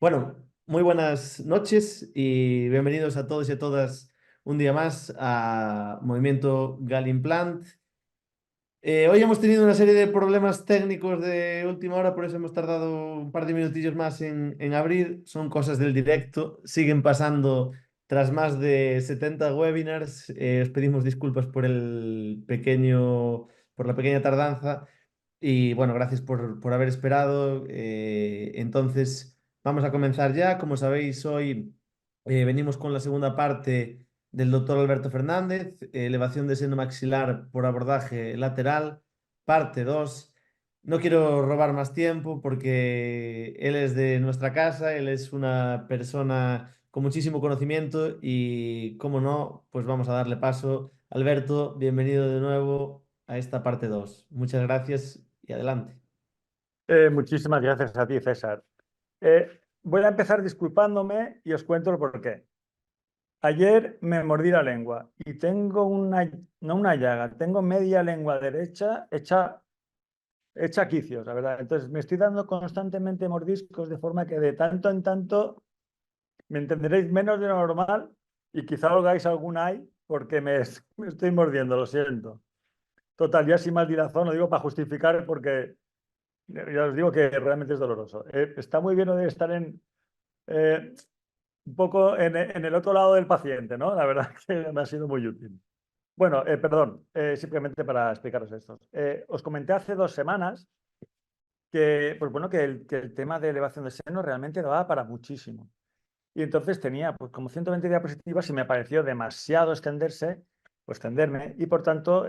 Bueno, muy buenas noches y bienvenidos a todos y a todas un día más a Movimiento Galimplant. Hoy hemos tenido una serie de problemas técnicos de última hora, por eso hemos tardado un par de minutillos más en abrir. Son cosas del directo, siguen pasando tras más de 70 webinars. Os pedimos disculpas por la pequeña tardanza. Y bueno, gracias por haber esperado. Entonces, vamos a comenzar ya. Como sabéis, hoy venimos con la segunda parte del doctor Alberto Fernández, elevación de seno maxilar por abordaje lateral, parte 2. No quiero robar más tiempo porque él es de nuestra casa, él es una persona con muchísimo conocimiento y, como no, pues vamos a darle paso. Alberto, bienvenido de nuevo a esta parte 2. Muchas gracias y adelante. Muchísimas gracias a ti, César. Voy a empezar disculpándome y os cuento el porqué. Ayer me mordí la lengua y tengo no una llaga, tengo media lengua derecha hecha quicios, la verdad. Entonces me estoy dando constantemente mordiscos de forma que de tanto en tanto me entenderéis menos de lo normal y quizá hagáis algún ay porque me estoy mordiendo, lo siento. Total, ya sin más dilación, lo digo para justificar porque ya os digo que realmente es doloroso. Está muy bien lo de estar eh, un poco en el otro lado del paciente, ¿no? La verdad que me ha sido muy útil. Bueno, perdón, simplemente para explicaros esto. Os comenté hace 2 semanas que, pues bueno, que el tema de elevación de seno realmente daba para muchísimo. Y entonces tenía pues, como 120 diapositivas y me pareció demasiado extenderme, y por tanto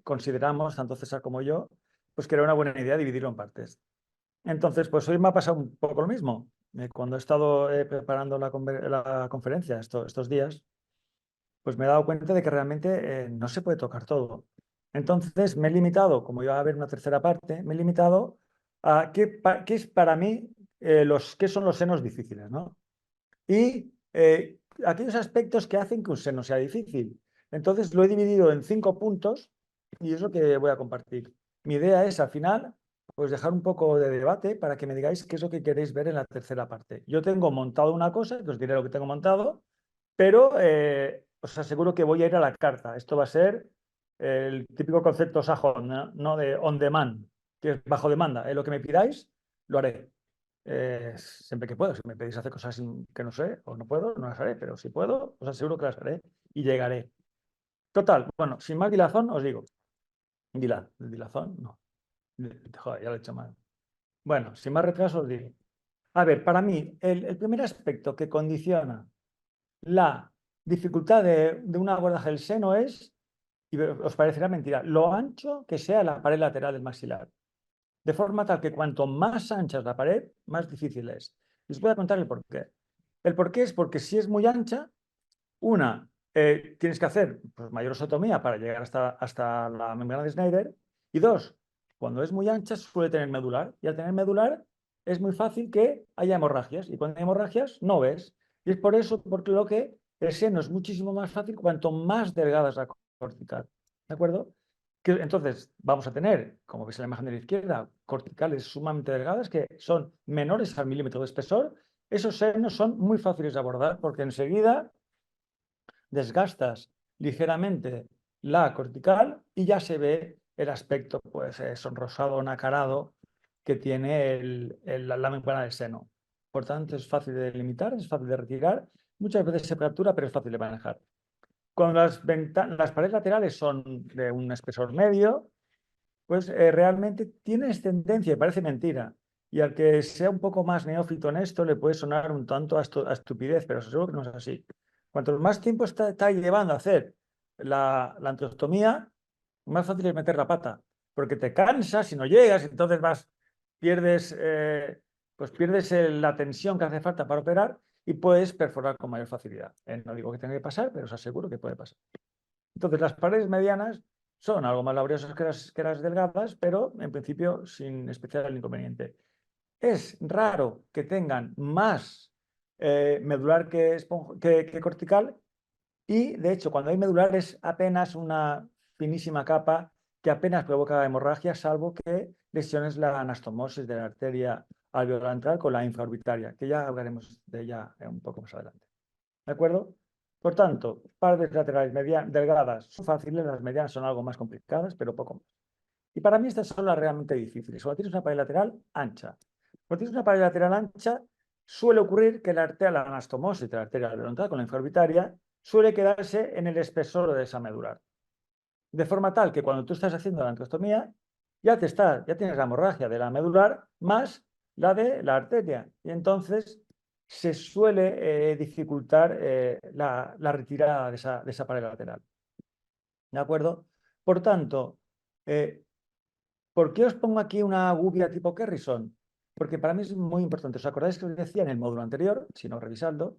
consideramos, tanto César como yo, pues que era una buena idea dividirlo en partes. Entonces, pues hoy me ha pasado un poco lo mismo. Cuando he estado preparando la conferencia estos días, pues me he dado cuenta de que realmente no se puede tocar todo. Entonces, me he limitado, como iba a haber una tercera parte, me he limitado a qué es para mí qué son los senos difíciles, ¿no? Y aquellos aspectos que hacen que un seno sea difícil. Entonces, lo he dividido en 5 puntos y es lo que voy a compartir. Mi idea es, al final, pues dejar un poco de debate para que me digáis qué es lo que queréis ver en la tercera parte. Yo tengo montado una cosa, que os diré lo que tengo montado, pero os aseguro que voy a ir a la carta. Esto va a ser el típico concepto sajón, ¿no? De on demand, que es bajo demanda. Lo que me pidáis, lo haré. Siempre que puedo. Si me pedís hacer cosas que no sé o no puedo, no las haré, pero si puedo, os aseguro que las haré y llegaré. Total, bueno, sin más dilazón, os digo. Dilazón, no. Joder, ya lo he hecho mal. Bueno, sin más retraso, os digo. A ver, para mí, el primer aspecto que condiciona la dificultad de un abordaje del seno es, y os parecerá mentira, lo ancho que sea la pared lateral del maxilar. De forma tal que cuanto más ancha es la pared, más difícil es. Y os voy a contar el porqué. El porqué es porque si es muy ancha, tienes que hacer pues, mayor osotomía para llegar hasta la membrana de Schneider. Y dos, cuando es muy ancha suele tener medular. Y al tener medular es muy fácil que haya hemorragias. Y cuando hay hemorragias no ves. Y es por eso porque lo que el seno es muchísimo más fácil cuanto más delgada es la cortical. ¿De acuerdo? Entonces vamos a tener, como veis en la imagen de la izquierda, corticales sumamente delgadas que son menores al milímetro de espesor. Esos senos son muy fáciles de abordar porque enseguida desgastas ligeramente la cortical y ya se ve el aspecto pues, sonrosado o nacarado que tiene la membrana del seno. Por tanto, es fácil de delimitar, es fácil de retirar, muchas veces se fractura, pero es fácil de manejar. Cuando las paredes laterales son de un espesor medio, pues realmente tienes tendencia, y parece mentira, y al que sea un poco más neófito en esto le puede sonar un tanto a estupidez, pero os aseguro que no es así. Cuanto más tiempo está llevando a hacer la antrostomía, más fácil es meter la pata, porque te cansas y no llegas, entonces pierdes la tensión que hace falta para operar y puedes perforar con mayor facilidad. No digo que tenga que pasar, pero os aseguro que puede pasar. Entonces, las paredes medianas son algo más laboriosas que las delgadas, pero en principio sin especial inconveniente. Es raro que tengan más medular que cortical, y de hecho cuando hay medular es apenas una finísima capa que apenas provoca hemorragia, salvo que lesiones la anastomosis de la arteria alveolar ventral con la infraorbitaria, que ya hablaremos de ella un poco más adelante. ¿De acuerdo? Por tanto, paredes laterales delgadas son fáciles, las medianas son algo más complicadas, pero poco más. Y para mí estas son las realmente difíciles. Cuando tienes una pared lateral ancha. Cuando tienes una pared lateral ancha, suele ocurrir que la arteria, la anastomosis de la arteria alveolar con la infraorbitaria suele quedarse en el espesor de esa medular. De forma tal que cuando tú estás haciendo la angiostomía, ya tienes la hemorragia de la medular más la de la arteria. Y entonces se suele dificultar la retirada de esa pared lateral. ¿De acuerdo? Por tanto, ¿por qué os pongo aquí una gubia tipo Kerrison? Porque para mí es muy importante. ¿Os acordáis que os decía en el módulo anterior, si no revisadlo,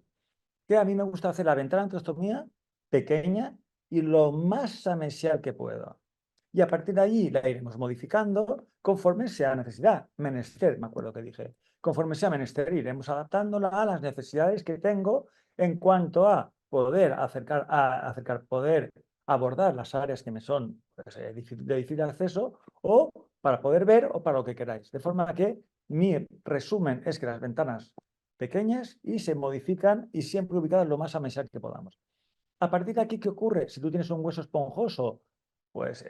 que a mí me gusta hacer la ventana angiostomía pequeña y lo más amesial que pueda? Y a partir de allí la iremos modificando conforme sea necesidad, menester, me acuerdo que dije. Conforme sea menester, iremos adaptándola a las necesidades que tengo en cuanto a poder poder abordar las áreas que me son pues, de difícil acceso o para poder ver o para lo que queráis. De forma que mi resumen es que las ventanas pequeñas y se modifican y siempre ubicadas lo más amesial que podamos. A partir de aquí, ¿qué ocurre? Si tú tienes un hueso esponjoso, pues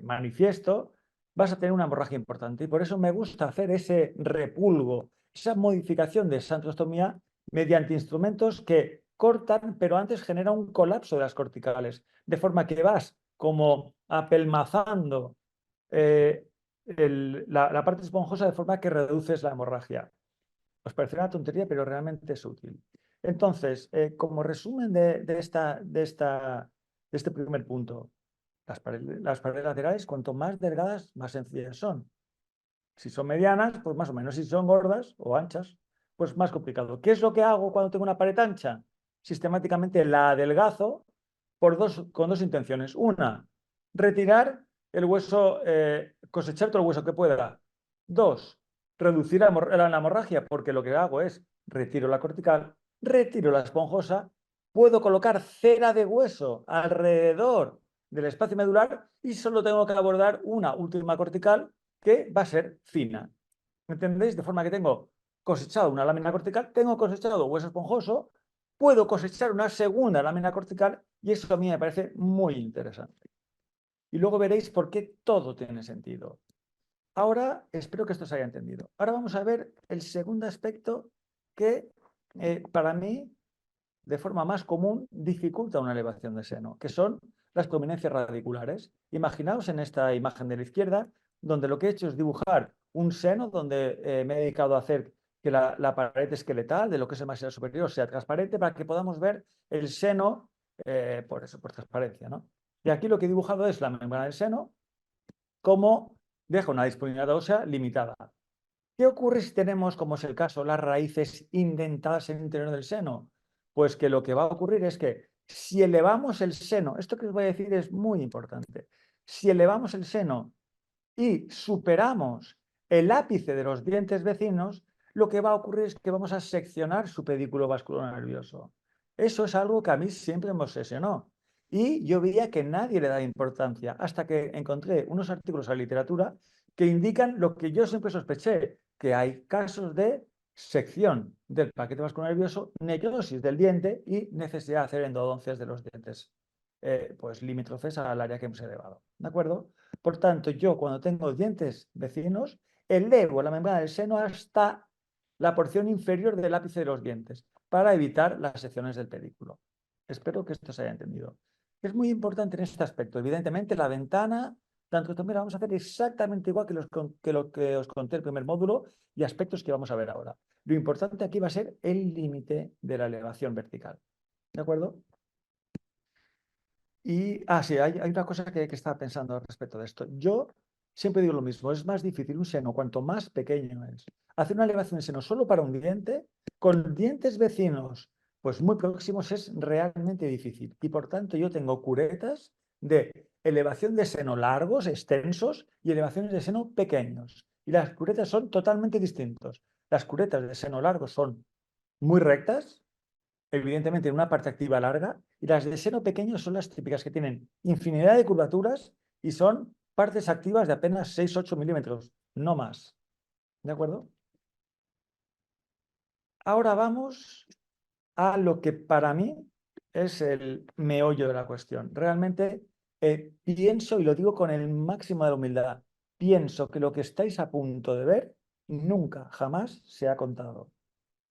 manifiesto, vas a tener una hemorragia importante. Y por eso me gusta hacer ese repulgo, esa modificación de esa angiostomía mediante instrumentos que cortan, pero antes genera un colapso de las corticales, de forma que vas como apelmazando la parte esponjosa de forma que reduces la hemorragia. Os parecerá una tontería, pero realmente es útil. Entonces, como resumen de este primer punto, las paredes laterales, cuanto más delgadas, más sencillas son. Si son medianas, pues más o menos. Si son gordas o anchas, pues más complicado. ¿Qué es lo que hago cuando tengo una pared ancha? Sistemáticamente la adelgazo con dos intenciones. Una, retirar el hueso, cosechar todo el hueso que pueda. Dos, reducir la hemorragia, porque lo que hago es retiro la cortical, retiro la esponjosa, puedo colocar cera de hueso alrededor del espacio medular y solo tengo que abordar una última cortical que va a ser fina. ¿Entendéis? De forma que tengo cosechado una lámina cortical, tengo cosechado hueso esponjoso, puedo cosechar una segunda lámina cortical y eso a mí me parece muy interesante. Y luego veréis por qué todo tiene sentido. Ahora, espero que esto se haya entendido. Ahora vamos a ver el segundo aspecto que para mí, de forma más común, dificulta una elevación de seno, que son las prominencias radiculares. Imaginaos en esta imagen de la izquierda, donde lo que he hecho es dibujar un seno, donde me he dedicado a hacer que la pared esqueletal de lo que es el maxilar superior sea transparente para que podamos ver el seno, por transparencia, ¿no? Y aquí lo que he dibujado es la membrana del seno, como deja una disponibilidad ósea limitada. ¿Qué ocurre si tenemos, como es el caso, las raíces indentadas en el interior del seno? Pues que lo que va a ocurrir es que si elevamos el seno, esto que os voy a decir es muy importante, si elevamos el seno y superamos el ápice de los dientes vecinos, lo que va a ocurrir es que vamos a seccionar su pedículo vascular nervioso. Eso es algo que a mí siempre me obsesionó. Y yo veía que nadie le da importancia hasta que encontré unos artículos en la literatura que indican lo que yo siempre sospeché, que hay casos de sección del paquete vascular nervioso, necrosis del diente y necesidad de hacer endodoncias de los dientes pues limítrofes al área que hemos elevado. ¿De acuerdo? Por tanto, yo cuando tengo dientes vecinos, elevo la membrana del seno hasta la porción inferior del ápice de los dientes para evitar las secciones del pedículo. Espero que esto se haya entendido. Es muy importante en este aspecto. Evidentemente, la ventana, tanto también la vamos a hacer exactamente igual que lo que os conté el primer módulo y aspectos que vamos a ver ahora. Lo importante aquí va a ser el límite de la elevación vertical. ¿De acuerdo? Y, sí, hay una cosa que estaba pensando respecto de esto. Yo siempre digo lo mismo, es más difícil un seno cuanto más pequeño es. Hacer una elevación de seno solo para un diente, con dientes vecinos pues muy próximos, es realmente difícil. Y por tanto yo tengo curetas de elevación de seno largos, extensos, y elevaciones de seno pequeños. Y las curetas son totalmente distintos. Las curetas de seno largo son muy rectas, evidentemente en una parte activa larga, y las de seno pequeño son las típicas que tienen infinidad de curvaturas y son partes activas de apenas 6-8 milímetros, no más. ¿De acuerdo? Ahora vamos a lo que para mí es el meollo de la cuestión. Realmente pienso, y lo digo con el máximo de la humildad, pienso que lo que estáis a punto de ver nunca, jamás se ha contado.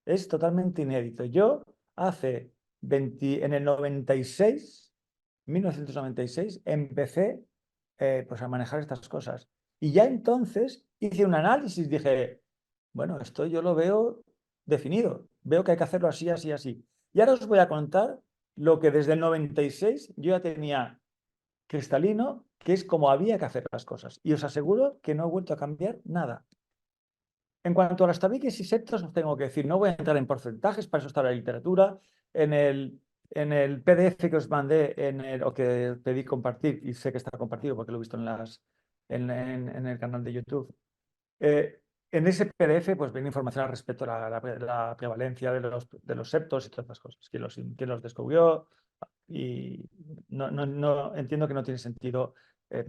Es totalmente inédito. Yo hace 20, en el 96, 1996, empecé pues a manejar estas cosas. Y ya entonces hice un análisis, dije, bueno, esto yo lo veo definido, veo que hay que hacerlo así, así, así. Y ahora os voy a contar lo que desde el 96 yo ya tenía cristalino, que es como había que hacer las cosas. Y os aseguro que no he vuelto a cambiar nada. En cuanto a las tabiques y septos, os tengo que decir, no voy a entrar en porcentajes, para eso está la literatura. En el PDF que os mandé o que pedí compartir, y sé que está compartido porque lo he visto en el canal de YouTube, eh, en ese PDF pues viene información al respecto de la prevalencia de los septos y todas estas cosas, quién los descubrió, y no entiendo que no tiene sentido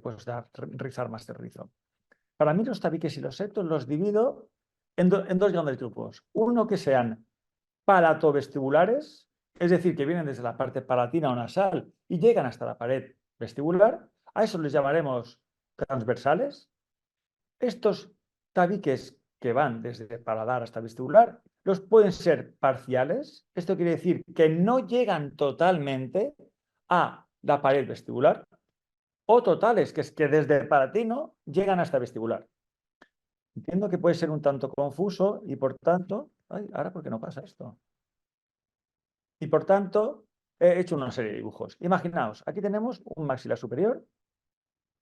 pues rizar más el rizo. Para mí los tabiques y los septos los divido en dos grandes grupos. Uno que sean palatovestibulares, es decir, que vienen desde la parte palatina o nasal y llegan hasta la pared vestibular. A eso les llamaremos transversales. Estos tabiques que van desde paladar hasta vestibular, los pueden ser parciales. Esto quiere decir que no llegan totalmente a la pared vestibular, o totales, que es que desde el palatino llegan hasta vestibular. Entiendo que puede ser un tanto confuso y por tanto, ay, ahora ¿por qué no pasa esto? Y por tanto, he hecho una serie de dibujos. Imaginaos, aquí tenemos un maxilar superior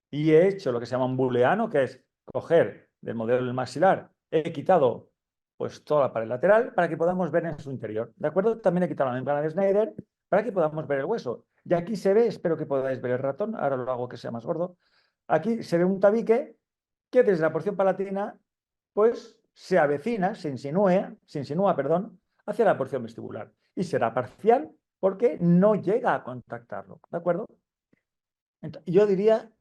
y he hecho lo que se llama un booleano, que es coger del modelo del maxilar, he quitado pues toda la pared lateral para que podamos ver en su interior. ¿De acuerdo? También he quitado la membrana de Schneider para que podamos ver el hueso. Y aquí se ve, espero que podáis ver el ratón, ahora lo hago que sea más gordo. Aquí se ve un tabique que desde la porción palatina pues se avecina, se insinúa, perdón, hacia la porción vestibular. Y será parcial porque no llega a contactarlo. ¿De acuerdo? Entonces, yo diría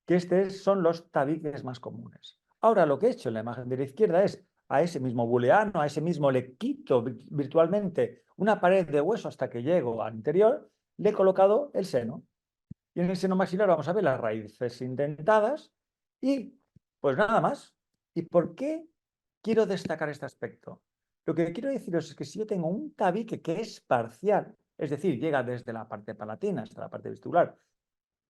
que estos son los tabiques más comunes. Ahora, lo que he hecho en la imagen de la izquierda es a ese mismo booleano, a ese mismo le quito virtualmente una pared de hueso hasta que llego al interior, le he colocado el seno. Y en el seno maxilar vamos a ver las raíces indentadas y pues nada más. ¿Y por qué quiero destacar este aspecto? Lo que quiero deciros es que si yo tengo un tabique que es parcial, es decir, llega desde la parte palatina hasta la parte vestibular,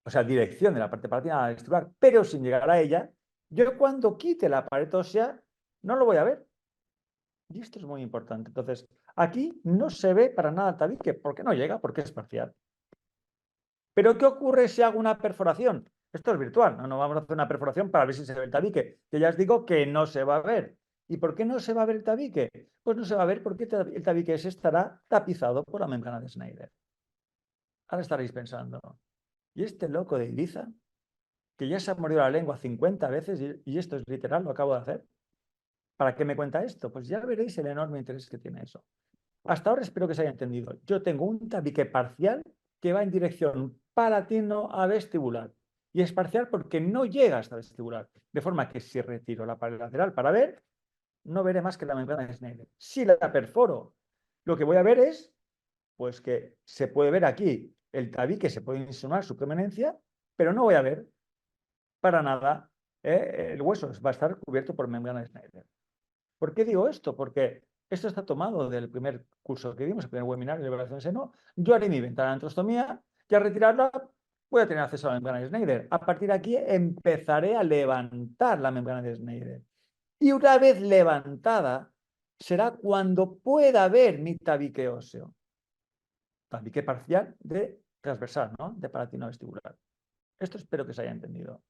o sea, dirección de la parte palatina a la vestibular, pero sin llegar a ella, yo cuando quite la pared ósea no lo voy a ver. Y esto es muy importante. Entonces, aquí no se ve para nada el tabique, porque no llega, porque es parcial. Pero ¿qué ocurre si hago una perforación? Esto es virtual, no vamos a hacer una perforación para ver si se ve el tabique, que ya os digo que no se va a ver. ¿Y por qué no se va a ver el tabique? Pues no se va a ver porque el tabique ese estará tapizado por la membrana de Schneider. Ahora estaréis pensando, ¿y este loco de Ibiza, que ya se ha mordido la lengua 50 veces, y esto es literal, lo acabo de hacer? ¿Para qué me cuenta esto? Pues ya veréis el enorme interés que tiene eso. Hasta ahora espero que se haya entendido. Yo tengo un tabique parcial que va en dirección palatino a vestibular. Y es parcial porque no llega hasta vestibular. De forma que si retiro la pared lateral para ver, no veré más que la membrana de Schneider. Si la perforo, lo que voy a ver es pues que se puede ver aquí el tabique, se puede insinuar su prominencia, pero no voy a ver para nada el hueso. Va a estar cubierto por membrana de Schneider. ¿Por qué digo esto? Porque esto está tomado del primer curso que dimos, el primer webinar de liberación de seno. Yo haré mi ventana de antrostomía y al retirarla voy a tener acceso a la membrana de Schneider. A partir de aquí empezaré a levantar la membrana de Schneider. Y una vez levantada, será cuando pueda ver mi tabique óseo. Tabique parcial de transversal, ¿no? De palatino vestibular. Esto espero que se haya entendido.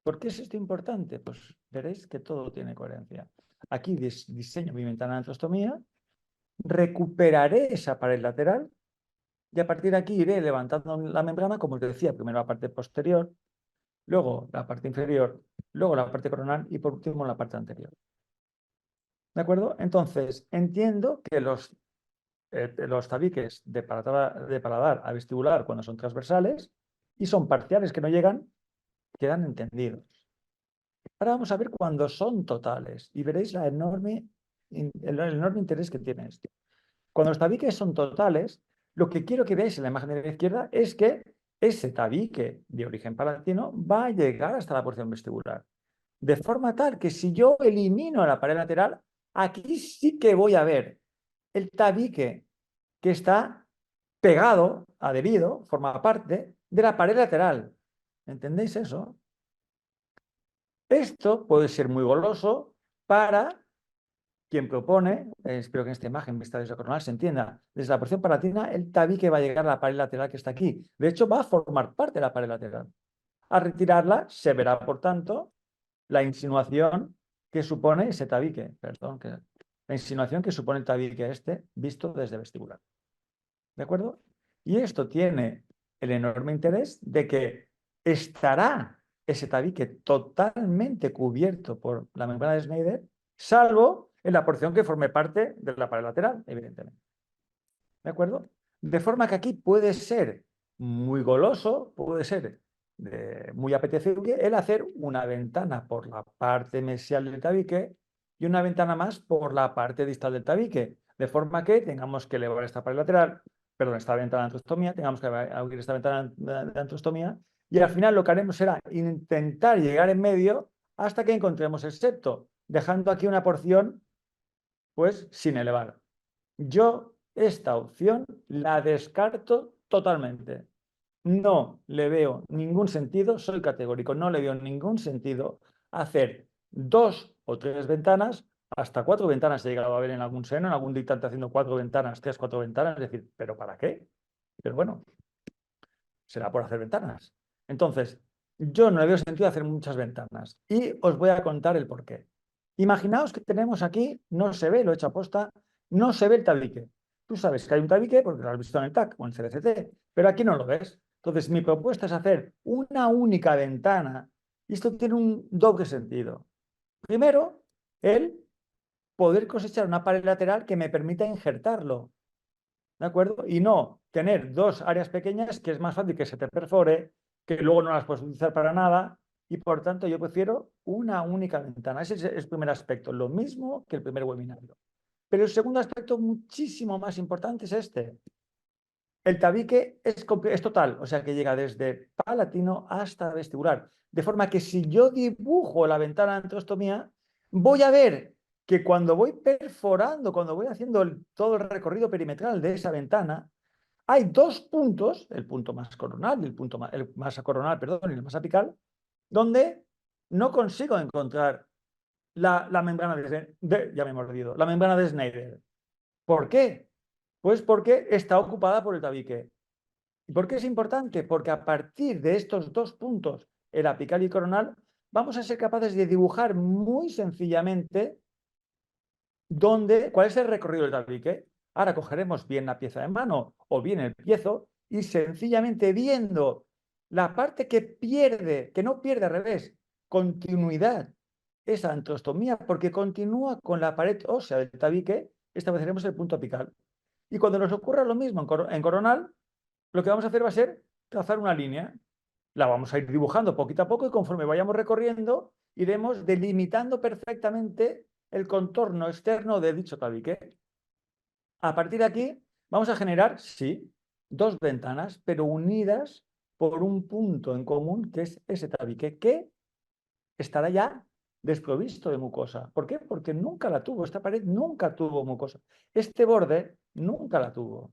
¿Por qué es esto importante? Pues veréis que todo tiene coherencia. Aquí diseño mi ventana de antrostomía, recuperaré esa pared lateral y a partir de aquí iré levantando la membrana, como os decía, primero la parte posterior, luego la parte inferior, luego la parte coronal y por último la parte anterior. ¿De acuerdo? Entonces, entiendo que los tabiques de paladar a vestibular, cuando son transversales y son parciales que no llegan, quedan entendidos. Ahora vamos a ver cuando son totales y veréis la enorme el enorme interés que tiene esto. Cuando los tabiques son totales, lo que quiero que veáis en la imagen de la izquierda es que ese tabique de origen palatino va a llegar hasta la porción vestibular. De forma tal que si yo elimino la pared lateral, aquí sí que voy a ver el tabique que está pegado, adherido, forma parte de la pared lateral. ¿Entendéis eso? Esto puede ser muy goloso para quien propone, espero que en esta imagen vista desde coronal se entienda, desde la porción palatina el tabique va a llegar a la pared lateral que está aquí. De hecho, va a formar parte de la pared lateral. Al retirarla, se verá, por tanto, la insinuación que supone ese tabique, perdón, la insinuación que supone el tabique este visto desde vestibular. ¿De acuerdo? Y esto tiene el enorme interés de que estará ese tabique totalmente cubierto por la membrana de Schneider, salvo en la porción que forme parte de la pared lateral, evidentemente. ¿De acuerdo? De forma que aquí puede ser muy goloso, puede ser muy apetecible el hacer una ventana por la parte mesial del tabique y una ventana más por la parte distal del tabique, de forma que tengamos que elevar esta pared lateral, perdón, esta ventana de antrostomía, tengamos que abrir esta ventana de antrostomía y al final lo que haremos será intentar llegar en medio hasta que encontremos el septo, dejando aquí una porción pues sin elevar. Yo esta opción la descarto totalmente. No le veo ningún sentido, soy categórico, no le veo ningún sentido hacer 2 o 3 ventanas, hasta 4 ventanas he llegado a ver en algún seno, en algún dictante haciendo 4 ventanas, 3, 4 ventanas, es decir, ¿pero para qué? Pero bueno, será por hacer ventanas. Entonces, yo no le veo sentido hacer muchas ventanas y os voy a contar el porqué. Imaginaos que tenemos aquí, no se ve, lo he hecho a posta, no se ve el tabique. Tú sabes que hay un tabique porque lo has visto en el TAC o en el CBCT, pero aquí no lo ves. Entonces, mi propuesta es hacer una única ventana y esto tiene un doble sentido. Primero, el poder cosechar una pared lateral que me permita injertarlo. ¿De acuerdo? Y no tener 2 áreas pequeñas que es más fácil que se te perfore, que luego no las puedes utilizar para nada y por tanto yo prefiero una única ventana. Ese es el primer aspecto, lo mismo que el primer webinario. Pero el segundo aspecto muchísimo más importante es este. El tabique es total, o sea que llega desde palatino hasta vestibular. De forma que si yo dibujo la ventana de antrostomía, voy a ver que cuando voy perforando, cuando voy haciendo todo el recorrido perimetral de esa ventana, hay 2 puntos, el punto más coronal y el más acoronal, perdón, y el más apical, donde no consigo encontrar la membrana ya me he mordido, la membrana de Schneider. ¿Por qué? Pues porque está ocupada por el tabique. ¿Y por qué es importante? Porque a partir de estos 2 puntos, el apical y coronal, vamos a ser capaces de dibujar muy sencillamente cuál es el recorrido del tabique. Ahora cogeremos bien la pieza de mano o bien el piezo y sencillamente viendo la parte que no pierde al revés, continuidad, esa antrostomía, porque continúa con la pared ósea del tabique, estableceremos el punto apical. Y cuando nos ocurra lo mismo en coronal, lo que vamos a hacer va a ser trazar una línea. La vamos a ir dibujando poquito a poco y conforme vayamos recorriendo, iremos delimitando perfectamente el contorno externo de dicho tabique. A partir de aquí, vamos a generar, sí, 2 ventanas, pero unidas por un punto en común, que es ese tabique, que estará ya desprovisto de mucosa. ¿Por qué? Porque nunca la tuvo, esta pared nunca tuvo mucosa. Este borde nunca la tuvo.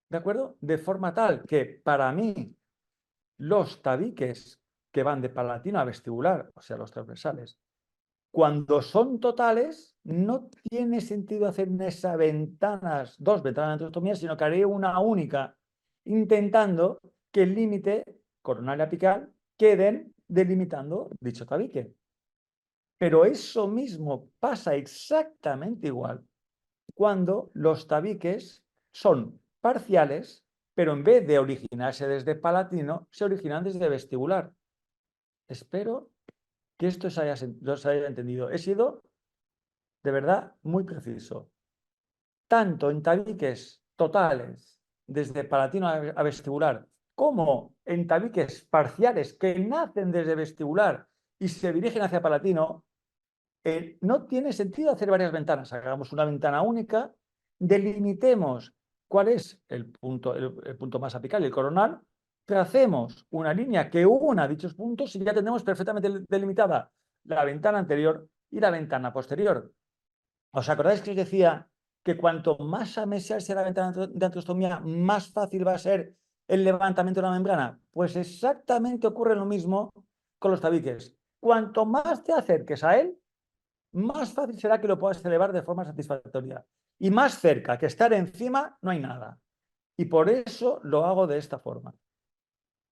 ¿De acuerdo? De forma tal que para mí los tabiques que van de palatino a vestibular, o sea, los transversales, cuando son totales, no tiene sentido hacer esas ventanas, 2 ventanas de antrostomía, sino que haré una única, intentando que el límite coronal y apical queden delimitando dicho tabique. Pero eso mismo pasa exactamente igual cuando los tabiques son parciales, pero en vez de originarse desde palatino, se originan desde vestibular. Espero que esto os haya entendido. He sido, de verdad, muy preciso. Tanto en tabiques totales, desde palatino a vestibular, como en tabiques parciales que nacen desde vestibular y se dirigen hacia palatino, no tiene sentido hacer varias ventanas. Hagamos una ventana única, delimitemos cuál es el punto más apical, el coronal, tracemos una línea que una dichos puntos y ya tenemos perfectamente delimitada la ventana anterior y la ventana posterior. ¿Os acordáis que os decía que cuanto más amesial sea la ventana de antrostomía, más fácil va a ser el levantamiento de la membrana? Pues exactamente ocurre lo mismo con los tabiques. Cuanto más te acerques a él, más fácil será que lo puedas elevar de forma satisfactoria. Y más cerca que estar encima, no hay nada. Y por eso lo hago de esta forma.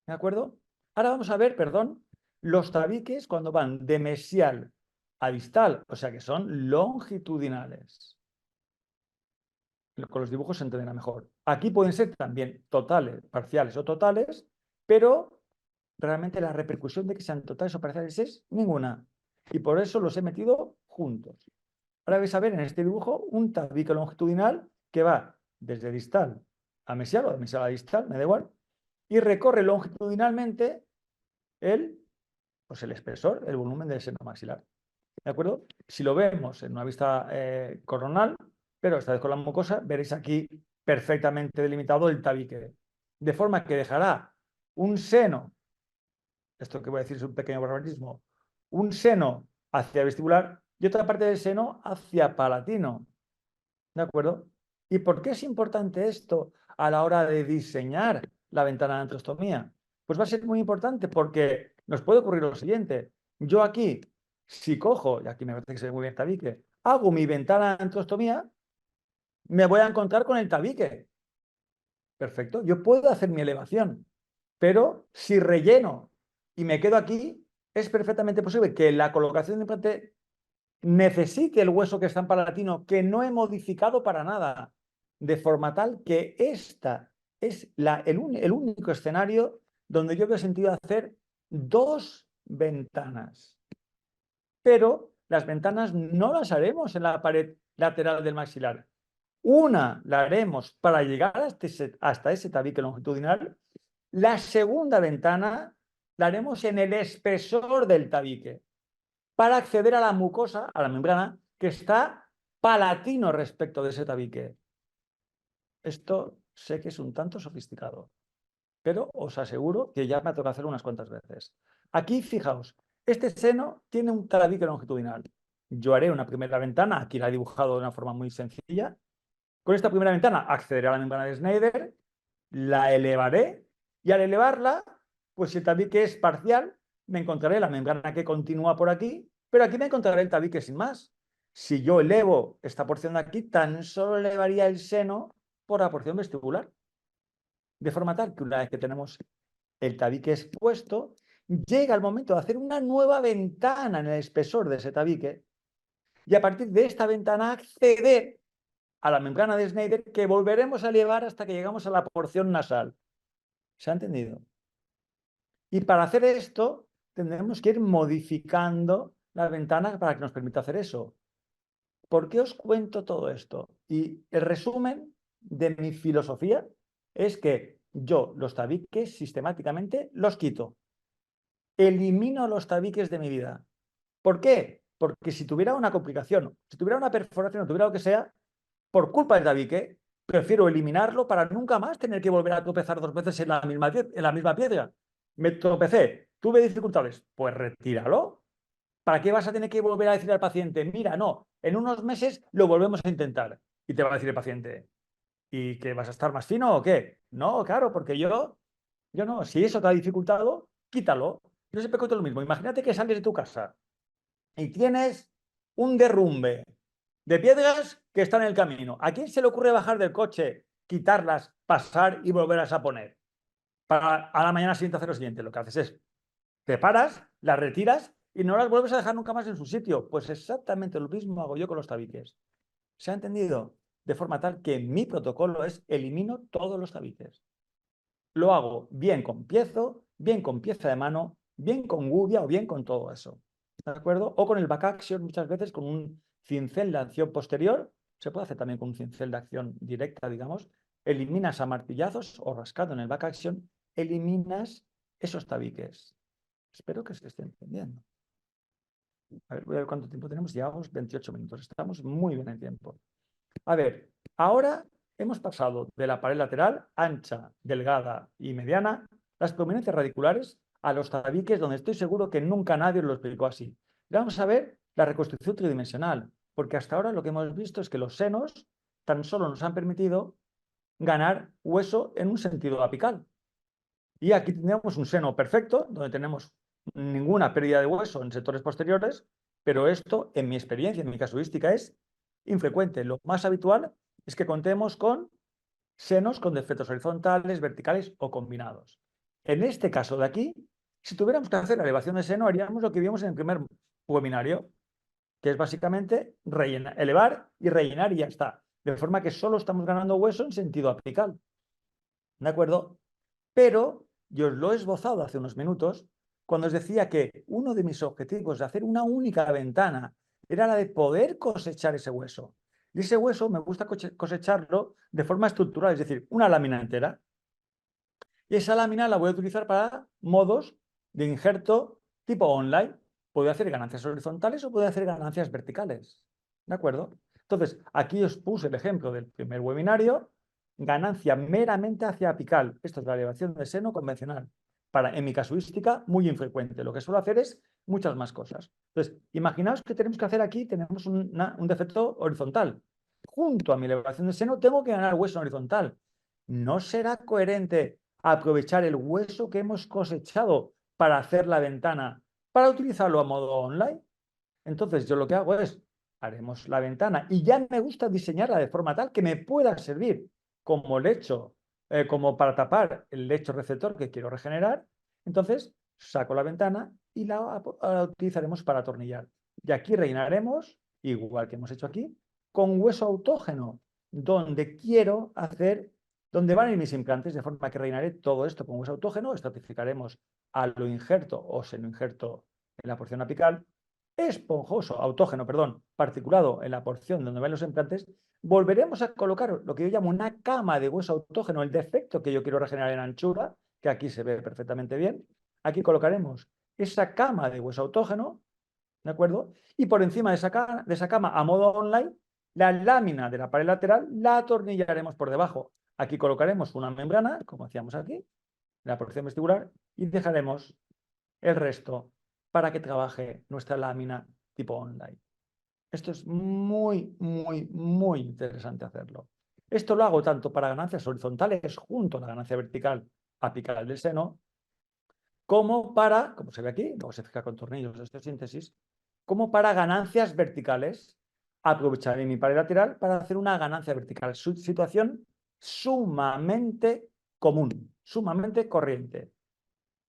¿De acuerdo? Ahora vamos a ver, perdón, los tabiques cuando van de mesial a distal, o sea que son longitudinales. Con los dibujos se entenderá mejor. Aquí pueden ser también totales, parciales o totales, pero realmente la repercusión de que sean totales o parciales es ninguna. Y por eso los he metido juntos. Ahora vais a ver en este dibujo un tabique longitudinal que va desde distal a mesial o de mesial a distal, me da igual, y recorre longitudinalmente pues el espesor, el volumen del seno maxilar. ¿De acuerdo? Si lo vemos en una vista coronal, pero esta vez con la mucosa, veréis aquí perfectamente delimitado el tabique. De forma que dejará un seno, esto que voy a decir es un pequeño barbarismo, un seno hacia vestibular y otra parte del seno hacia palatino. ¿De acuerdo? ¿Y por qué es importante esto a la hora de diseñar la ventana de antrostomía? Pues va a ser muy importante porque nos puede ocurrir lo siguiente. Yo aquí, si cojo, y aquí me parece que se ve muy bien el tabique, hago mi ventana de antrostomía, me voy a encontrar con el tabique. Perfecto. Yo puedo hacer mi elevación, pero si relleno y me quedo aquí, es perfectamente posible que la colocación de implante necesite el hueso que está en palatino, que no he modificado para nada, de forma tal que esta es el único escenario donde yo veo sentido hacer dos ventanas. Pero las ventanas no las haremos en la pared lateral del maxilar. Una la haremos para llegar hasta ese tabique longitudinal. La segunda ventana la haremos en el espesor del tabique para acceder a la mucosa, a la membrana, que está palatino respecto de ese tabique. Esto sé que es un tanto sofisticado, pero os aseguro que ya me ha tocado hacerlo unas cuantas veces. Aquí, fijaos, este seno tiene un tabique longitudinal. Yo haré una primera ventana, aquí la he dibujado de una forma muy sencilla. Con esta primera ventana accederé a la membrana de Schneider, la elevaré y al elevarla, pues si el tabique es parcial, me encontraré la membrana que continúa por aquí, pero aquí me encontraré el tabique sin más. Si yo elevo esta porción de aquí, tan solo elevaría el seno por la porción vestibular. De forma tal que una vez que tenemos el tabique expuesto, llega el momento de hacer una nueva ventana en el espesor de ese tabique y a partir de esta ventana acceder a la membrana de Schneider que volveremos a elevar hasta que llegamos a la porción nasal. ¿Se ha entendido? Y para hacer esto tendremos que ir modificando la ventana para que nos permita hacer eso. ¿Por qué os cuento todo esto? Y el resumen de mi filosofía es que yo los tabiques sistemáticamente los quito. Elimino los tabiques de mi vida. ¿Por qué? Porque si tuviera una complicación, si tuviera una perforación o tuviera lo que sea, por culpa del tabique, prefiero eliminarlo para nunca más tener que volver a tropezar dos veces en la misma piedra. Me tropecé, tuve dificultades, pues retíralo. ¿Para qué vas a tener que volver a decir al paciente, mira, no, en unos meses lo volvemos a intentar? Y te va a decir el paciente, ¿y que vas a estar más fino o qué? No, claro, porque yo no, si eso te ha dificultado, quítalo. Yo siempre cuento lo mismo. Imagínate que sales de tu casa y tienes un derrumbe de piedras que están en el camino. ¿A quién se le ocurre bajar del coche, quitarlas, pasar y volverlas a poner? Para a la mañana siguiente hacer lo siguiente. Lo que haces es, te paras, las retiras y no las vuelves a dejar nunca más en su sitio. Pues exactamente lo mismo hago yo con los tabiques. ¿Se ha entendido? De forma tal que mi protocolo es elimino todos los tabiques. Lo hago bien con piezo, bien con pieza de mano, bien con gubia o bien con todo eso. ¿De acuerdo? O con el back action muchas veces con un cincel de acción posterior. Se puede hacer también con un cincel de acción directa, digamos. Eliminas a martillazos o rascado en el back action, eliminas esos tabiques. Espero que se esté entendiendo. A ver, voy a ver cuánto tiempo tenemos. Llevamos 28 minutos. Estamos muy bien en tiempo. A ver, ahora hemos pasado de la pared lateral, ancha, delgada y mediana, las prominencias radiculares, a los tabiques, donde estoy seguro que nunca nadie lo explicó así. Y vamos a ver la reconstrucción tridimensional, porque hasta ahora lo que hemos visto es que los senos tan solo nos han permitido ganar hueso en un sentido apical. Y aquí tenemos un seno perfecto, donde tenemos ninguna pérdida de hueso en sectores posteriores, pero esto, en mi experiencia, en mi casuística, es infrecuente. Lo más habitual es que contemos con senos con defectos horizontales, verticales o combinados. En este caso de aquí, si tuviéramos que hacer la elevación de seno, haríamos lo que vimos en el primer webinario, que es básicamente elevar y rellenar y ya está. De forma que solo estamos ganando hueso en sentido apical. ¿De acuerdo? Pero yo os lo he esbozado hace unos minutos cuando os decía que uno de mis objetivos de hacer una única ventana era la de poder cosechar ese hueso. Y ese hueso me gusta cosecharlo de forma estructural, es decir, una lámina entera. Y esa lámina la voy a utilizar para modos de injerto tipo online. Puedo hacer ganancias horizontales o puedo hacer ganancias verticales. ¿De acuerdo? Entonces, aquí os puse el ejemplo del primer webinario. Ganancia meramente hacia apical. Esto es la elevación de seno convencional. En mi casuística, muy infrecuente. Lo que suelo hacer es muchas más cosas. Entonces, imaginaos que tenemos que hacer aquí, tenemos un defecto horizontal. Junto a mi elevación de seno, tengo que ganar hueso horizontal. ¿No será coherente aprovechar el hueso que hemos cosechado para hacer la ventana, para utilizarlo a modo online? Entonces yo lo que hago es, haremos la ventana y ya me gusta diseñarla de forma tal que me pueda servir como lecho, como para tapar el lecho receptor que quiero regenerar. Entonces saco la ventana y la utilizaremos para atornillar. Y aquí rellenaremos, igual que hemos hecho aquí, con hueso autógeno, donde quiero hacer, donde van a ir mis implantes, de forma que rellenaré todo esto con hueso autógeno, estratificaremos a lo injerto o seno-injerto en la porción apical, esponjoso, autógeno, perdón, particulado en la porción donde van los implantes, volveremos a colocar lo que yo llamo una cama de hueso autógeno, el defecto que yo quiero regenerar en anchura, que aquí se ve perfectamente bien. Aquí colocaremos esa cama de hueso autógeno, ¿de acuerdo? Y por encima de esa cama a modo online, la lámina de la pared lateral la atornillaremos por debajo. Aquí colocaremos una membrana, como hacíamos aquí, en la porción vestibular, y dejaremos el resto para que trabaje nuestra lámina tipo online. Esto es muy, muy, muy interesante hacerlo. Esto lo hago tanto para ganancias horizontales junto a la ganancia vertical apical del seno, como para, como se ve aquí, luego se fija con tornillos de osteosíntesis, como para ganancias verticales. Aprovecharé mi pared lateral para hacer una ganancia vertical. Situación sumamente común, sumamente corriente.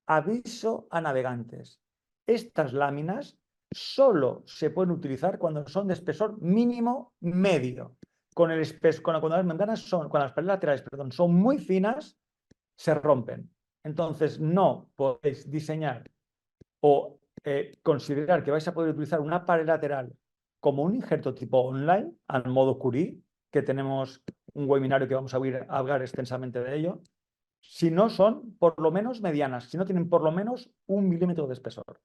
Aviso a navegantes. Estas láminas solo se pueden utilizar cuando son de espesor mínimo medio. Cuando las membranas cuando las paredes laterales, perdón, son muy finas, se rompen. Entonces no podéis diseñar o considerar que vais a poder utilizar una pared lateral como un injerto tipo online, al modo Curie, que tenemos un webinario que vamos a hablar extensamente de ello, si no son por lo menos medianas, si no tienen por lo menos 1 milímetro de espesor.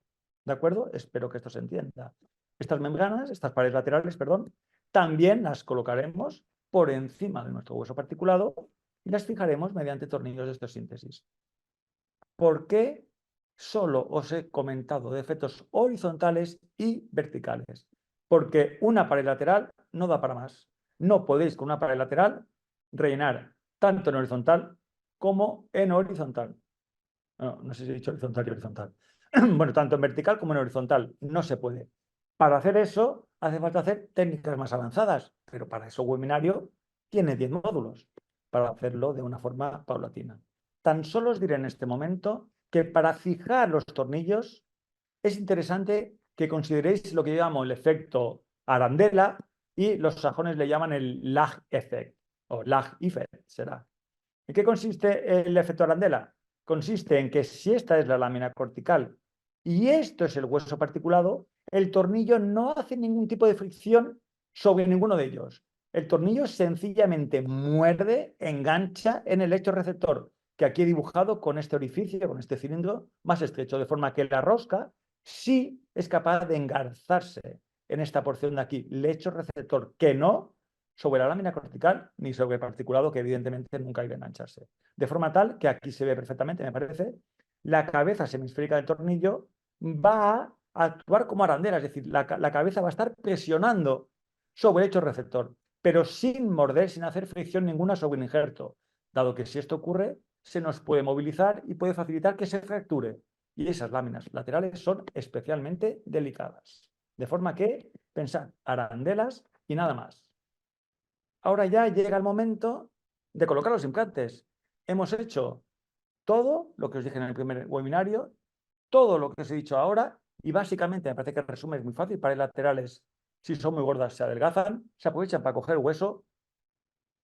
¿De acuerdo? Espero que esto se entienda. Estas membranas, estas paredes laterales, perdón, también las colocaremos por encima de nuestro hueso particulado y las fijaremos mediante tornillos de osteosíntesis. ¿Por qué solo os he comentado defectos horizontales y verticales? Porque una pared lateral no da para más. No podéis con una pared lateral rellenar tanto en horizontal como en horizontal. No sé si he dicho horizontal y horizontal. Bueno, tanto en vertical como en horizontal. No se puede. Para hacer eso hace falta hacer técnicas más avanzadas, pero para eso webinario tiene 10 módulos para hacerlo de una forma paulatina. Tan solo os diré en este momento que para fijar los tornillos es interesante que consideréis lo que yo llamo el efecto arandela y los sajones le llaman el lag effect o lag effect será. ¿En qué consiste el efecto arandela? Consiste en que si esta es la lámina cortical y esto es el hueso particulado, el tornillo no hace ningún tipo de fricción sobre ninguno de ellos. El tornillo sencillamente muerde, engancha en el lecho receptor, que aquí he dibujado con este orificio, con este cilindro más estrecho, de forma que la rosca sí es capaz de engarzarse en esta porción de aquí, lecho receptor, que no sobre la lámina cortical ni sobre el particulado, que evidentemente nunca hay de engancharse. De forma tal que aquí se ve perfectamente, me parece, la cabeza semisférica del tornillo va a actuar como arandela, es decir, la cabeza va a estar presionando sobre el lecho receptor, pero sin morder, sin hacer fricción ninguna sobre el injerto, dado que si esto ocurre, se nos puede movilizar y puede facilitar que se fracture. Y esas láminas laterales son especialmente delicadas. De forma que, pensad, arandelas y nada más. Ahora ya llega el momento de colocar los implantes. Hemos hecho todo lo que os dije en el primer webinario, todo lo que os he dicho ahora, y básicamente me parece que el resumen es muy fácil. Paredes laterales, si son muy gordas, se adelgazan, se aprovechan para coger hueso.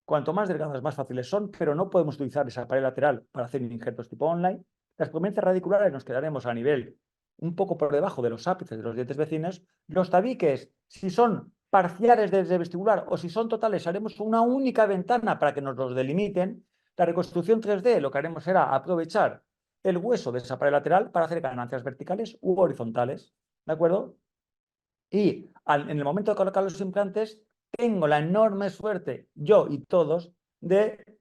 Cuanto más delgadas, más fáciles son, pero no podemos utilizar esa pared lateral para hacer injertos tipo online. Las prominencias radiculares nos quedaremos a nivel un poco por debajo de los ápices de los dientes vecinos. Los tabiques, si son parciales desde vestibular o si son totales, haremos una única ventana para que nos los delimiten. La reconstrucción 3D lo que haremos será aprovechar el hueso de esa pared lateral para hacer ganancias verticales u horizontales. ¿De acuerdo? Y en el momento de colocar los implantes, tengo la enorme suerte, yo y todos, de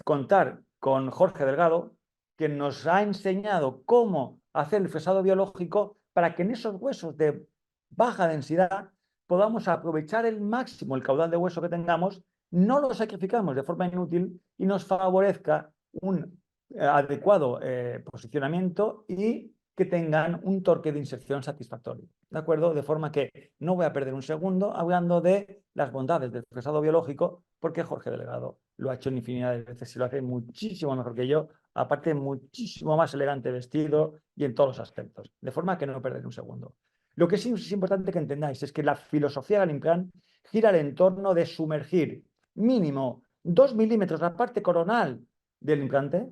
contar con Jorge Delgado, que nos ha enseñado cómo hacer el fresado biológico para que en esos huesos de baja densidad podamos aprovechar el máximo el caudal de hueso que tengamos, no lo sacrificamos de forma inútil y nos favorezca un adecuado posicionamiento y que tengan un torque de inserción satisfactorio. ¿De acuerdo? De forma que no voy a perder un segundo hablando de las bondades del fresado biológico, porque Jorge Delgado lo ha hecho en infinidad de veces y lo hace muchísimo mejor que yo, aparte muchísimo más elegante vestido y en todos los aspectos. De forma que no perder un segundo. Lo que sí es importante que entendáis es que la filosofía del implant gira en torno de sumergir mínimo 2 milímetros la parte coronal del implante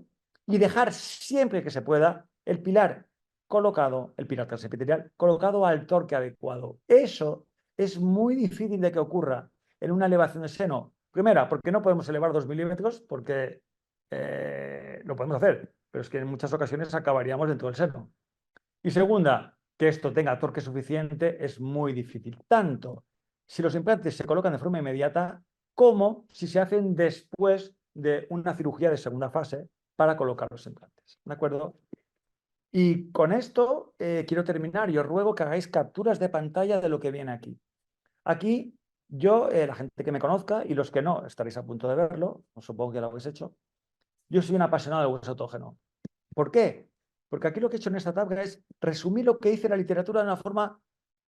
y dejar siempre que se pueda el pilar colocado, el pilar transepitelial, colocado al torque adecuado. Eso es muy difícil de que ocurra en una elevación de seno. Primera, porque no podemos elevar 2 milímetros, porque lo podemos hacer, pero es que en muchas ocasiones acabaríamos dentro del seno. Y segunda, que esto tenga torque suficiente es muy difícil, tanto si los implantes se colocan de forma inmediata como si se hacen después de una cirugía de segunda fase para colocar los implantes. ¿De acuerdo? Y con esto quiero terminar y os ruego que hagáis capturas de pantalla de lo que viene aquí. Aquí yo, la gente que me conozca y los que no, estaréis a punto de verlo, os supongo que lo habéis hecho, yo soy un apasionado del hueso autógeno. ¿Por qué? Porque aquí lo que he hecho en esta tabla es resumir lo que dice la literatura de una forma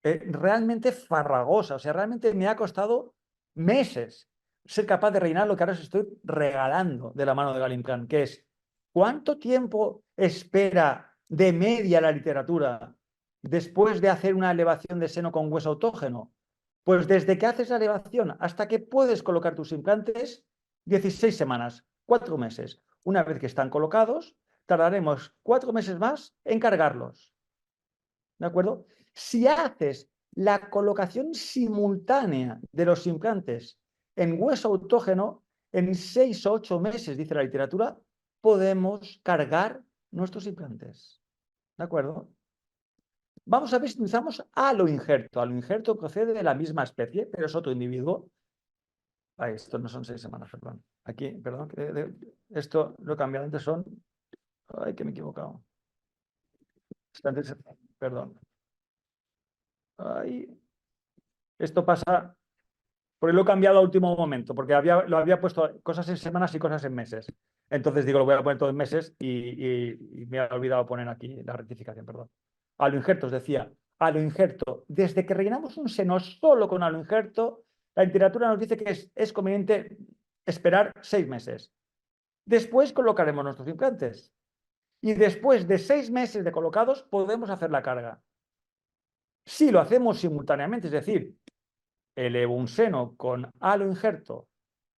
realmente farragosa. O sea, realmente me ha costado meses ser capaz de rellenar lo que ahora os estoy regalando de la mano de Galimplan, que es ¿cuánto tiempo espera de media la literatura después de hacer una elevación de seno con hueso autógeno? Pues desde que haces la elevación hasta que puedes colocar tus implantes, 16 semanas, 4 meses. Una vez que están colocados, tardaremos 4 meses más en cargarlos. ¿De acuerdo? Si haces la colocación simultánea de los implantes en hueso autógeno, en 6 o 8 meses, dice la literatura, podemos cargar nuestros implantes. ¿De acuerdo? Vamos a ver si utilizamos aloinjerto. Aloinjerto procede de la misma especie, pero es otro individuo. Ay, esto no son 6 semanas, perdón. Aquí, perdón, esto lo he cambiado antes, son... Ay, que me he equivocado. Antes, perdón. Ay, esto pasa, porque lo he cambiado a último momento, porque lo había puesto cosas en semanas y cosas en meses. Entonces digo, lo voy a poner todo en meses y me he olvidado poner aquí la rectificación, perdón. Aloinjerto, os decía, aloinjerto. Desde que rellenamos un seno solo con aloinjerto, la literatura nos dice que es conveniente esperar 6 meses. Después colocaremos nuestros implantes. Y después de 6 meses de colocados, podemos hacer la carga. Si lo hacemos simultáneamente, es decir, elevo un seno con aloinjerto,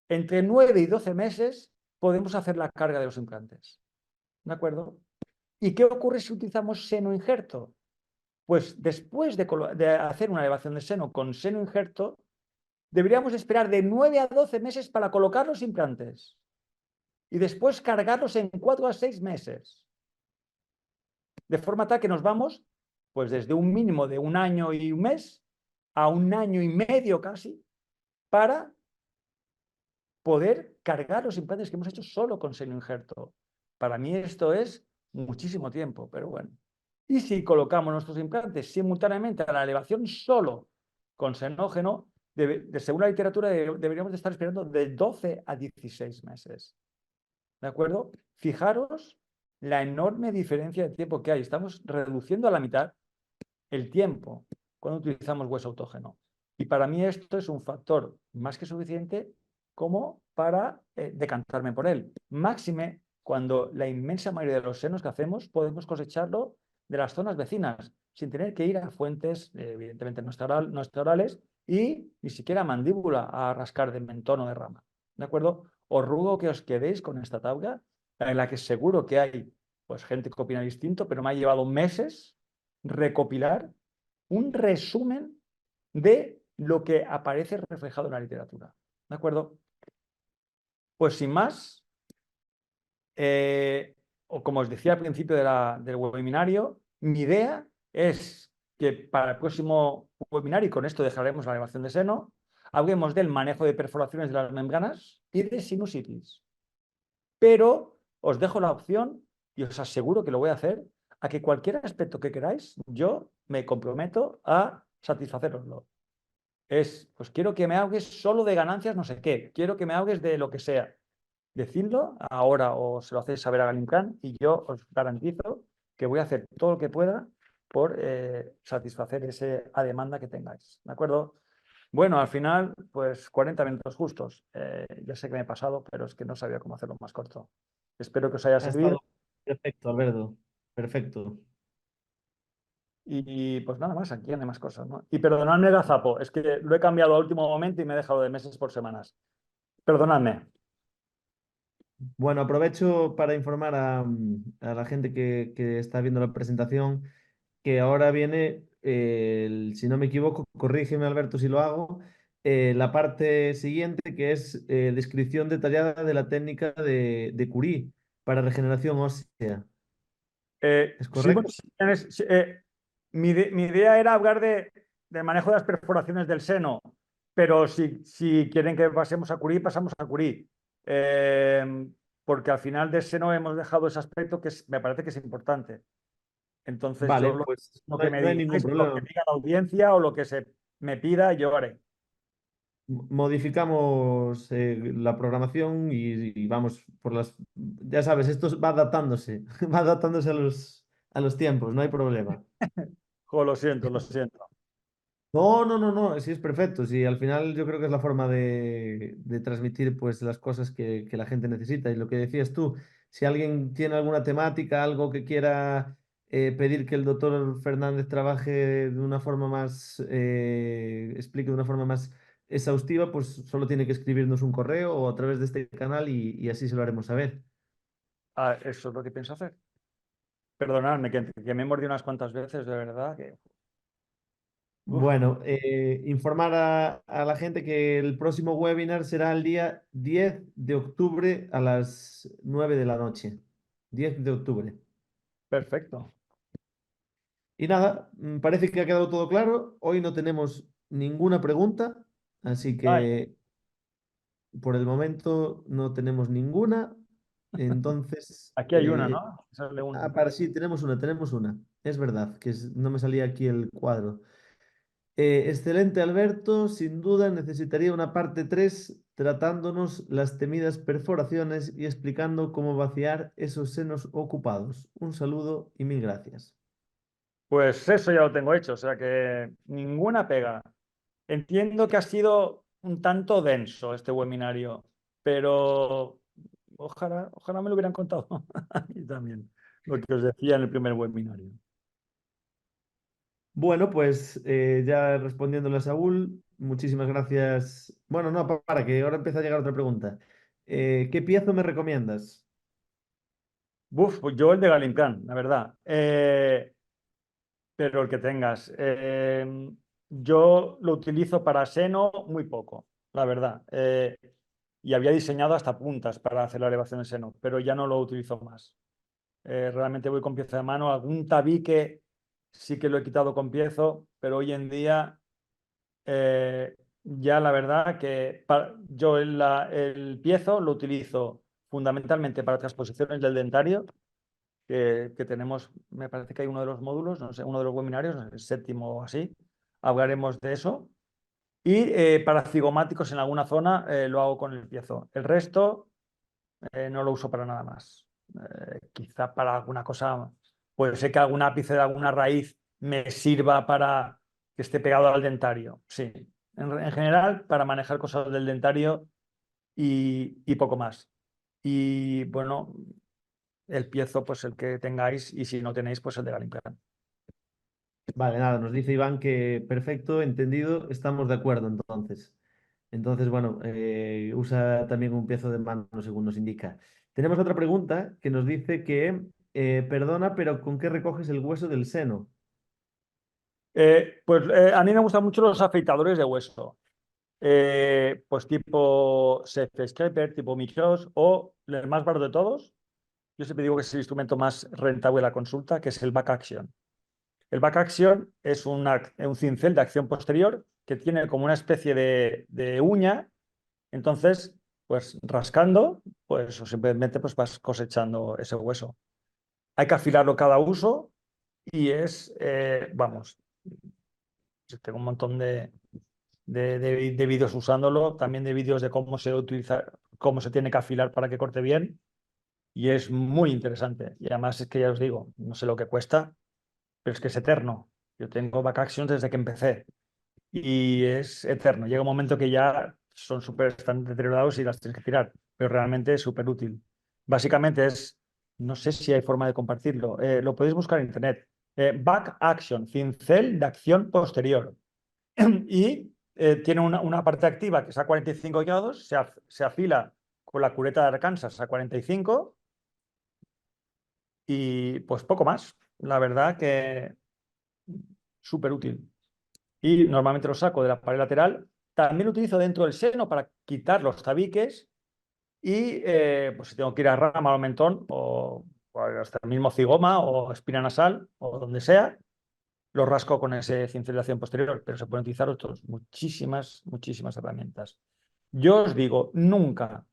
entre 9 y 12 meses podemos hacer la carga de los implantes. ¿De acuerdo? ¿Y qué ocurre si utilizamos seno injerto? Pues después de hacer una elevación de seno con seno injerto, deberíamos esperar de 9 a 12 meses para colocar los implantes y después cargarlos en 4 a 6 meses. De forma tal que nos vamos pues desde un mínimo de 1 año y un mes a 1 año y medio casi, para poder cargar los implantes que hemos hecho solo con seno injerto. Para mí esto es muchísimo tiempo, pero bueno. Y si colocamos nuestros implantes simultáneamente a la elevación solo con senógeno, según la literatura deberíamos de estar esperando de 12 a 16 meses. ¿De acuerdo? Fijaros la enorme diferencia de tiempo que hay. Estamos reduciendo a la mitad el tiempo cuando utilizamos hueso autógeno. Y para mí esto es un factor más que suficiente como para decantarme por él. Máxime cuando la inmensa mayoría de los senos que hacemos podemos cosecharlo de las zonas vecinas, sin tener que ir a fuentes, evidentemente no orales, y ni siquiera a mandíbula a rascar de mentón o de rama. ¿De acuerdo? Os ruego que os quedéis con esta tabla, en la que seguro que hay pues, gente que opina distinto, pero me ha llevado meses recopilar un resumen de lo que aparece reflejado en la literatura. ¿De acuerdo? Pues sin más, o como os decía al principio del webinario, mi idea es que para el próximo webinario, y con esto dejaremos la elevación de seno, hablemos del manejo de perforaciones de las membranas y de sinusitis. Pero os dejo la opción, y os aseguro que lo voy a hacer, a que cualquier aspecto que queráis, yo me comprometo a satisfaceroslo. Pues quiero que me hables solo de ganancias, no sé qué, quiero que me hables de lo que sea. Decidlo ahora o se lo hacéis saber a Galimcan y yo os garantizo que voy a hacer todo lo que pueda por satisfacer esa demanda que tengáis. ¿De acuerdo? Bueno, al final, pues 40 minutos justos. Ya sé que me he pasado, pero es que no sabía cómo hacerlo más corto. Espero que os haya Ha servido estado perfecto, Alberto. Perfecto. y pues nada más, aquí hay más cosas, ¿no? Y perdonadme, Gazapo, es que lo he cambiado a último momento y me he dejado de meses por semanas. Perdonadme. Bueno, aprovecho para informar a la gente que está viendo la presentación que ahora viene, si no me equivoco, corrígeme Alberto si lo hago, la parte siguiente que es descripción detallada de la técnica de Curie para regeneración ósea. ¿Es Sí, bueno, correcto? mi idea era hablar del manejo de las perforaciones del seno, pero si quieren que pasemos a Curie, pasamos a Curie. Porque al final del seno hemos dejado ese aspecto que me parece que es importante. Entonces yo Vale, lo, pues lo no que hay, me no hay ningún digáis, lo que problema. diga la audiencia o lo que se me pida, yo haré. Modificamos la programación y vamos por las... Ya sabes, esto va adaptándose, va adaptándose a los tiempos, no hay problema. Jo, lo siento, lo siento. No, no, no, no, sí es perfecto. Sí, al final yo creo que es la forma de transmitir pues las cosas que la gente necesita. Y lo que decías tú, si alguien tiene alguna temática, algo que quiera pedir que el doctor Fernández trabaje de una forma más, explique de una forma más exhaustiva, pues solo tiene que escribirnos un correo o a través de este canal y así se lo haremos saber. Ah, eso es lo que pienso hacer. Perdonadme, que me he mordido unas cuantas veces, de verdad. Uf. Bueno, informar a la gente que el próximo webinar será el día 10 de octubre a las 9 de la noche. 10 de octubre. Perfecto. Y nada, parece que ha quedado todo claro. Hoy no tenemos ninguna pregunta, así Ay, que por el momento no tenemos ninguna. Entonces, aquí hay una, ¿no? Sale una. para sí, tenemos una. Es verdad, no me salía aquí el cuadro. Excelente, Alberto. Sin duda necesitaría una parte 3 tratándonos las temidas perforaciones y explicando cómo vaciar esos senos ocupados. Un saludo y mil gracias. Pues eso ya lo tengo hecho, o sea que ninguna pega. Entiendo que ha sido un tanto denso este webinario, pero ojalá me lo hubieran contado a mí también, lo que os decía en el primer webinario. Bueno, pues ya respondiéndole a Saúl, muchísimas gracias. Bueno, no, para que ahora empieza a llegar otra pregunta. ¿Qué piezo me recomiendas? Buf, pues yo el de Galincán, la verdad. Pero el que tengas. Yo lo utilizo para seno muy poco, la verdad. Y había diseñado hasta puntas para hacer la elevación de seno, pero ya no lo utilizo más. Realmente voy con pieza de mano, algún tabique sí que lo he quitado con piezo, pero hoy en día ya la verdad que yo el piezo lo utilizo fundamentalmente para transposiciones del dentario, que tenemos, me parece que hay uno de los módulos, no sé, uno de los webinarios, no sé, el séptimo o así, hablaremos de eso. Y para cigomáticos en alguna zona lo hago con el piezo. El resto no lo uso para nada más. Quizá para alguna cosa, puede ser que algún ápice de alguna raíz me sirva para que esté pegado al dentario. Sí, en general para manejar cosas del dentario y poco más. Y bueno, el piezo, pues el que tengáis, y si no tenéis, pues el de Galimplan. Vale, nada, nos dice Iván que perfecto, entendido, estamos de acuerdo entonces. Entonces, bueno, usa también un piezo de mano según nos indica. Tenemos otra pregunta que nos dice que, perdona, pero ¿con qué recoges el hueso del seno? A mí me gustan mucho los afeitadores de hueso. Pues tipo Safe Scraper, tipo Mikros, o el más barato de todos. Yo siempre digo que es el instrumento más rentable de la consulta, que es el Back Action. El Back Action es un cincel de acción posterior que tiene como una especie de uña. Entonces, pues rascando, pues o simplemente pues vas cosechando ese hueso. Hay que afilarlo cada uso y vamos, tengo un montón de vídeos usándolo, también de vídeos de cómo se utiliza, cómo se tiene que afilar para que corte bien. Y es muy interesante. Y además es que ya os digo, no sé lo que cuesta, pero es que es eterno. Yo tengo Back Actions desde que empecé y es eterno. Llega un momento que ya están deteriorados y las tienes que tirar, pero realmente es súper útil. Básicamente no sé si hay forma de compartirlo, lo podéis buscar en internet. Back Action, cincel de acción posterior. Y tiene una parte activa que es a 45 grados, se afila con la cureta de Arkansas a 45 y pues poco más. La verdad que súper útil. Y normalmente lo saco de la pared lateral. También lo utilizo dentro del seno para quitar los tabiques y pues si tengo que ir a rama o mentón o hasta el mismo cigoma o espina nasal o donde sea, lo rasco con ese cincelización posterior, pero se pueden utilizar muchísimas herramientas. Yo os digo, nunca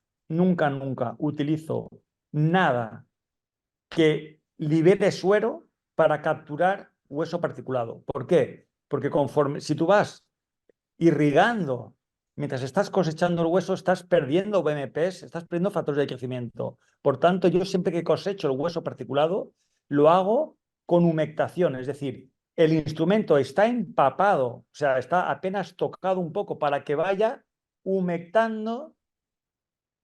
utilizo nada que libere suero para capturar hueso particulado. ¿Por qué? Porque si tú vas irrigando, mientras estás cosechando el hueso, estás perdiendo BMPs, estás perdiendo factores de crecimiento. Por tanto, yo siempre que cosecho el hueso particulado, lo hago con humectación, es decir, el instrumento está empapado, o sea, está apenas tocado un poco para que vaya humectando,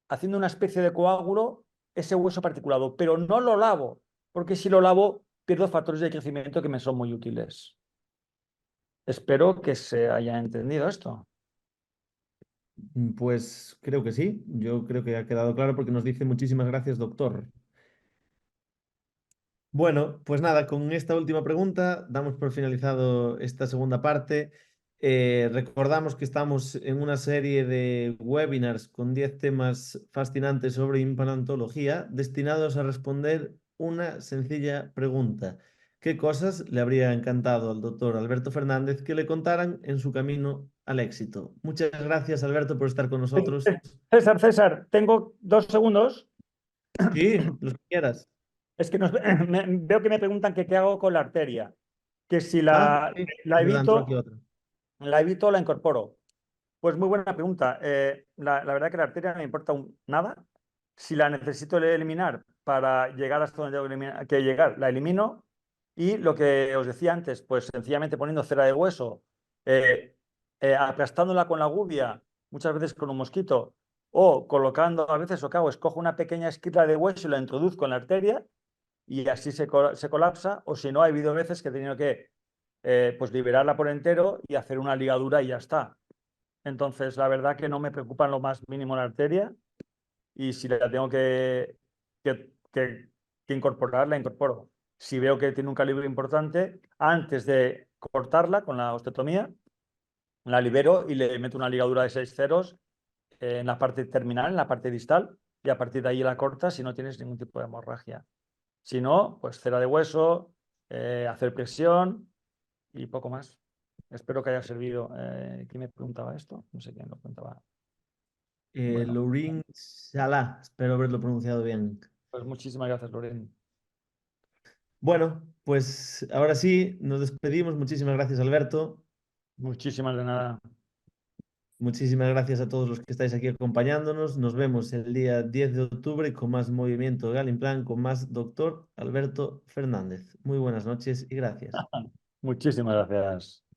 haciendo una especie de coágulo ese hueso particulado, pero no lo lavo, porque si lo lavo pierdo factores de crecimiento que me son muy útiles. Espero que se haya entendido esto. Pues creo que sí, yo creo que ha quedado claro porque nos dice muchísimas gracias, doctor. Bueno, pues nada, con esta última pregunta damos por finalizado esta segunda parte. Recordamos que estamos en una serie de webinars con 10 temas fascinantes sobre implantología destinados a responder una sencilla pregunta. ¿Qué cosas le habría encantado al doctor Alberto Fernández que le contaran en su camino al éxito? Muchas gracias, Alberto, por estar con nosotros. César, tengo 2 segundos. Sí, los que quieras. Es que veo que me preguntan que qué hago con la arteria. Que si Ah, sí, la es verdad, entró aquí evito, otra. o la incorporo. Pues muy buena pregunta. La verdad que la arteria no me importa nada. Si la necesito eliminar para llegar hasta donde tengo que llegar, la elimino. Y lo que os decía antes, pues sencillamente poniendo cera de hueso, eh, aplastándola con la gubia, muchas veces con un mosquito, o colocando, a veces lo que hago es cojo una pequeña esquirla de hueso y la introduzco en la arteria y así se colapsa. O si no, ha habido veces que he tenido que pues liberarla por entero y hacer una ligadura y ya está. Entonces, la verdad que no me preocupa en lo más mínimo la arteria y si la tengo que, que- que incorporar, la incorporo. Si veo que tiene un calibre importante, antes de cortarla con la osteotomía, la libero y le meto una ligadura de 6 ceros en la parte terminal, en la parte distal, y a partir de ahí la cortas si no tienes ningún tipo de hemorragia. Si no, pues cera de hueso, hacer presión y poco más. Espero que haya servido. ¿Quién me preguntaba esto? No sé quién lo preguntaba. Bueno, Laurín Salah, espero haberlo pronunciado bien. pues muchísimas gracias, Loren. Bueno, pues ahora sí, nos despedimos. Muchísimas gracias, Alberto. Muchísimas de nada. Muchísimas gracias a todos los que estáis aquí acompañándonos. Nos vemos el día 10 de octubre con más Movimiento Galimplan, con más doctor Alberto Fernández. Muy buenas noches y gracias. Muchísimas gracias.